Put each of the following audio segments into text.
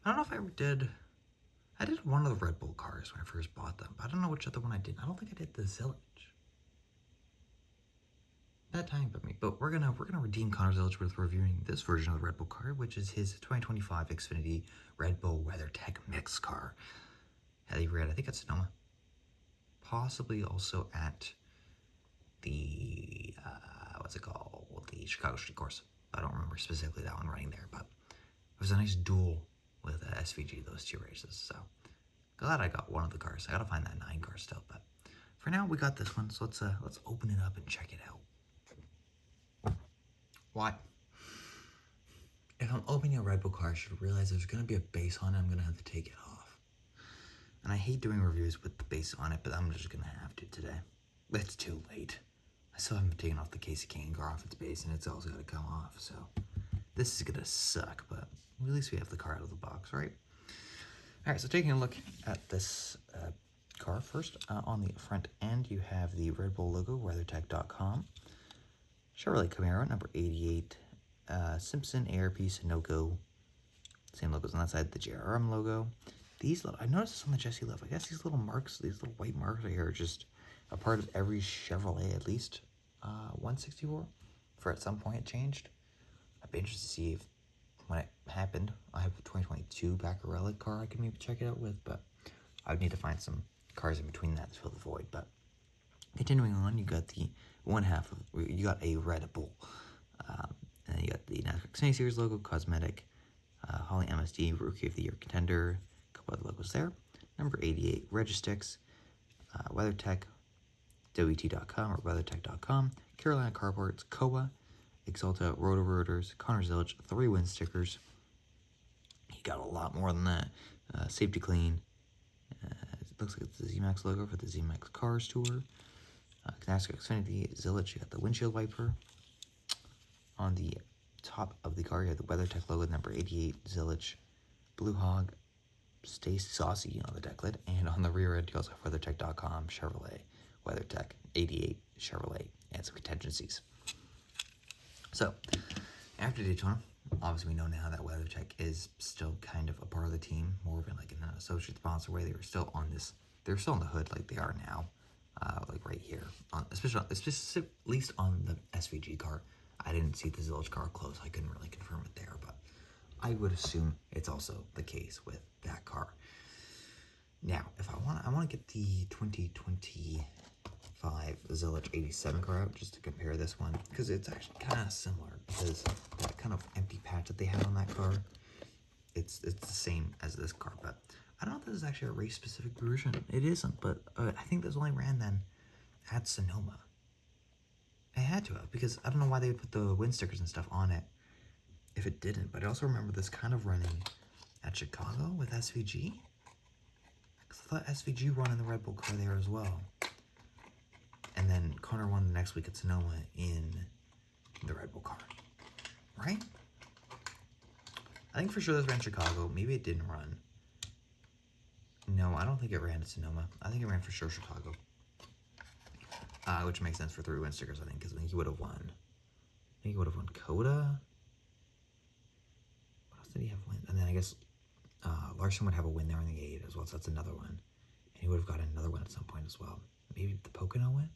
I don't know if I ever did. I did one of the Red Bull cars when I first bought them, but I don't know which other one I did. I don't think I did the Zilisch. That time but me. But we're gonna redeem Connor Zilisch with reviewing this version of the Red Bull car, which is his 2025 Xfinity Red Bull Weathertech mix car. Had he read, I think at Sonoma. Possibly also at the what's it called? The Chicago Street Course. I don't remember specifically that one running there, but it was a nice duel with SVG, those two races. So glad I got one of the cars. I gotta find that 9 car still, but for now we got this one. So let's open it up and check it out. Why? If I'm opening a Red Bull car, I should realize there's gonna be a base on it. I'm gonna have to take it off, and I hate doing reviews with the base on it, but I'm just gonna have to today. It's too late. I still haven't taken off the Casey Kane car off its base, and it's also got to come off. So this is gonna suck, but at least we have the car out of the box, right? All right, so taking a look at this car first, on the front end, you have the Red Bull logo, weathertech.com. Chevrolet Camaro, number 88. Simpson, ARP, Sunoco. Same logos on that side, the JRM logo. These little, I noticed this on the Jesse Love. I guess these little marks, these little white marks right here are just a part of every Chevrolet, at least 164. For at some point it changed. I'd be interested to see if when it happened. I have a 2022 Baccarella car I can maybe check it out with, but I would need to find some cars in between that to fill the void. But continuing on, you got the you got a Red Bull. And then you got the NASCAR Xfinity Series logo, cosmetic, Holly MSD, Rookie of the Year contender, a couple other logos there. Number 88, Registicks, WeatherTech, WT.com or WeatherTech.com, Carolina Carports, Koa, Exalta, Roto-Rotors, Connor Zilisch, 3 win stickers. He got a lot more than that. Safety Clean. It looks like it's the ZMAX logo for the ZMAX Cars Tour. NASCAR Xfinity, Zilisch, you got the windshield wiper. On the top of the car, you have the WeatherTech logo, number 88, Zilisch, Blue Hog, Stay Saucy on the deck lid. And on the rear end, you also have WeatherTech.com, Chevrolet, WeatherTech, 88, Chevrolet, and some contingencies. So, after Daytona, obviously we know now that WeatherTech is still kind of a part of the team, more of in like an associate sponsor way. They were still on this, they're still on the hood like they are now, like right here, especially at least on the SVG car. I didn't see the Zilisch car close. I couldn't really confirm it there, but I would assume it's also the case with that car. Now, if I want to get the 2025 Zilisch 87 car out just to compare this one, because it's actually kind of similar, because that kind of empty patch that they had on that car, it's the same as this car, but I don't know if this is actually a race-specific version. It isn't, but I think this only ran then at Sonoma. I had to have, because I don't know why they would put the wind stickers and stuff on it if it didn't, but I also remember this kind of running at Chicago with SVG, because I thought SVG won in the Red Bull car there as well, and then Connor won the next week at Sonoma in the Red Bull car, right? I think for sure this ran Chicago. Maybe it didn't run. No, I don't think it ran at Sonoma. I think it ran for sure Chicago. Which makes sense for 3 win stickers, I think, because I think he would have won. I think he would have won Coda. What else did he have win? And then I guess Larson would have a win there in the 8 as well, so that's another one. And he would have gotten another one at some point as well. Maybe the Pocono win?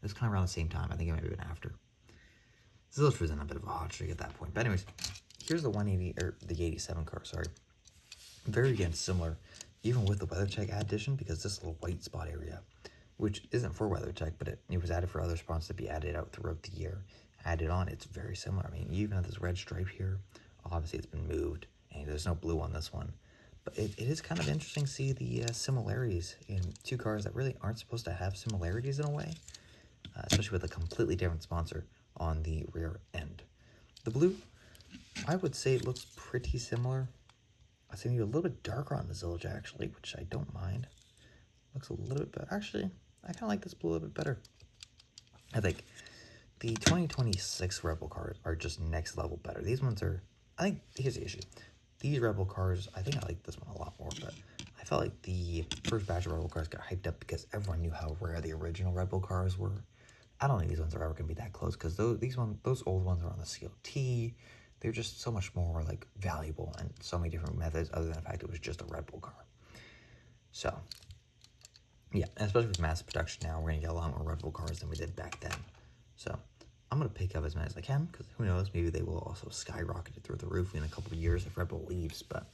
It was kind of around the same time. I think it might have been after. Zilisch was in a bit of a hot streak at that point. But anyways, here's the 180, or the 87 car, sorry. Very, again, similar, even with the WeatherTech addition, because this little white spot area, which isn't for WeatherTech, but it was added for other sponsors to be added out throughout the year. Added on, it's very similar. I mean, you even have this red stripe here. Obviously, it's been moved, and there's no blue on this one. But it is kind of interesting to see the similarities in 2 cars that really aren't supposed to have similarities in a way, especially with a completely different sponsor on the rear end. The blue, I would say it looks pretty similar. I think a little bit darker on the Zilisch, actually, which I don't mind. Looks a little bit better. Actually, I kind of like this blue a little bit better. I think the 2026 Red Bull cars are just next level better. These ones are, I think, here's the issue. These Red Bull cars, I think I like this one a lot more, but I felt like the first batch of Red Bull cars got hyped up because everyone knew how rare the original Red Bull cars were. I don't think these ones are ever going to be that close, because those old ones are on the CLT. they're just so much more like valuable and so many different methods other than the fact it was just a Red Bull car. So yeah, and especially with mass production now, we're gonna get a lot more Red Bull cars than we did back then. So I'm gonna pick up as many as I can, because who knows, maybe they will also skyrocket it through the roof in a couple of years if Red Bull leaves. But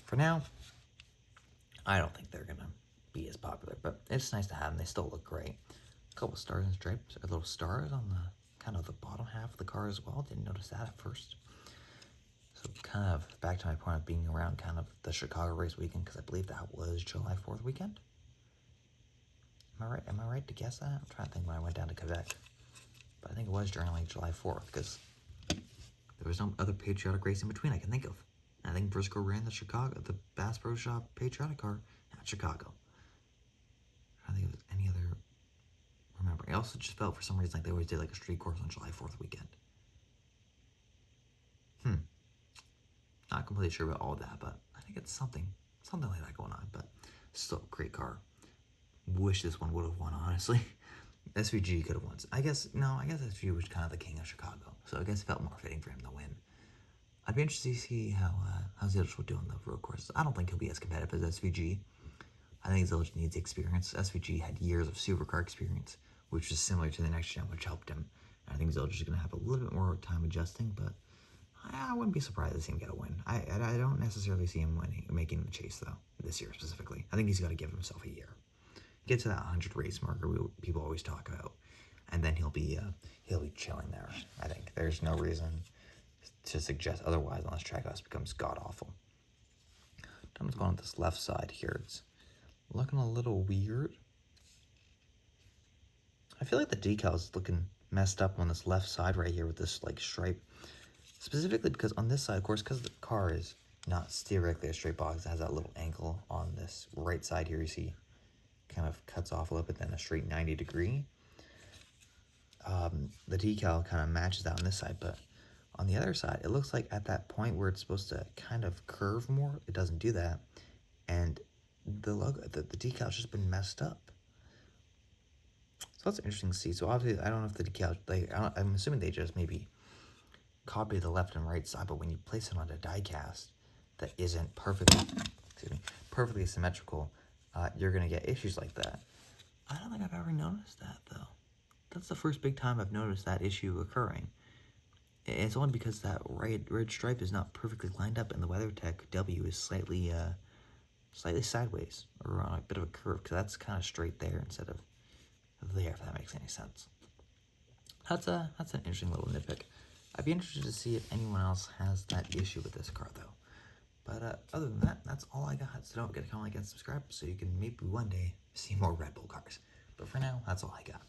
for now, I don't think they're gonna be as popular. But it's nice to have them. They still look great. A couple stars and stripes, or little stars on the kind of the bottom half of the car as well. Didn't notice that at first. So kind of back to my point of being around kind of the Chicago race weekend, because I believe that was July 4th weekend. Am I right? Am I right to guess that? I'm trying to think when I went down to Quebec. But I think it was during like July 4th, because there was no other patriotic race in between I can think of. And I think Briscoe ran the Bass Pro Shop patriotic car at Chicago. I think it was any other remembering. I also just felt for some reason like they always did like a street course on July 4th weekend. Not completely sure about all that, but I think it's something like that going on. But still, great car. Wish this one would have won, honestly. SVG could have won. I guess SVG was kind of the king of Chicago, so I guess it felt more fitting for him to win. I'd be interested to see how Zilisch will do on the road courses. I don't think he'll be as competitive as SVG. I think Zilisch needs experience. SVG had years of supercar experience, which is similar to the next gen, which helped him. And I think Zilisch is going to have a little bit more time adjusting, but I wouldn't be surprised to see him get a win. I don't necessarily see him making the chase, though, this year specifically. I think he's got to give himself a year. Get to that 100 race marker people always talk about, and then he'll be chilling there. I think there's no reason to suggest otherwise unless Trackhouse becomes god-awful. Let's go on this left side here. It's looking a little weird. I feel like the decal is looking messed up on this left side right here with this like stripe. Specifically because on this side, of course, because the car is not theoretically a straight box, it has that little angle on this right side here. You see kind of cuts off a little bit, then a straight 90 degree. The decal kind of matches that on this side, but on the other side, it looks like at that point where it's supposed to kind of curve more, it doesn't do that. And the logo, the decal's just been messed up. So that's interesting to see. So obviously, I don't know if the decal, I'm assuming they just maybe copy the left and right side, but when you place it on a diecast that isn't perfectly symmetrical, you're going to get issues like that. I don't think I've ever noticed that, though. That's the first big time I've noticed that issue occurring. It's only because that red stripe is not perfectly lined up, and the WeatherTech W is slightly sideways, or on a bit of a curve, because that's kind of straight there instead of there, if that makes any sense. That's an interesting little nitpick. I'd be interested to see if anyone else has that issue with this car, though. But other than that, that's all I got. So don't forget to comment, like, and subscribe so you can maybe one day see more Red Bull cars. But for now, that's all I got.